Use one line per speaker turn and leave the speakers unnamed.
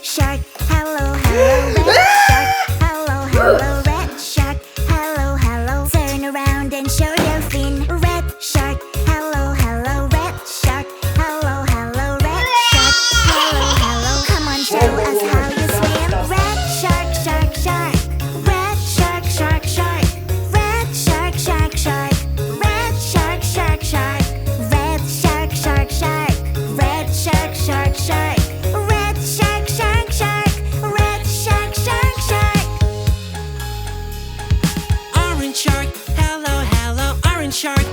shark, hello, hello, red shark, hello, hello, red shark, hello, hello. Turn around and show your fin. Red shark, hello, hello, red shark, hello, hello, red shark, hello, hello. Come on, show us how you swim. Red shark, shark, shark. Red shark, shark, shark. Red shark, shark, shark. Red shark, shark, shark. Red shark, shark, shark. Red shark, shark, shark. Red shark, shark, shark. Red shark, shark, shark.
Orange shark, hello, hello, orange shark,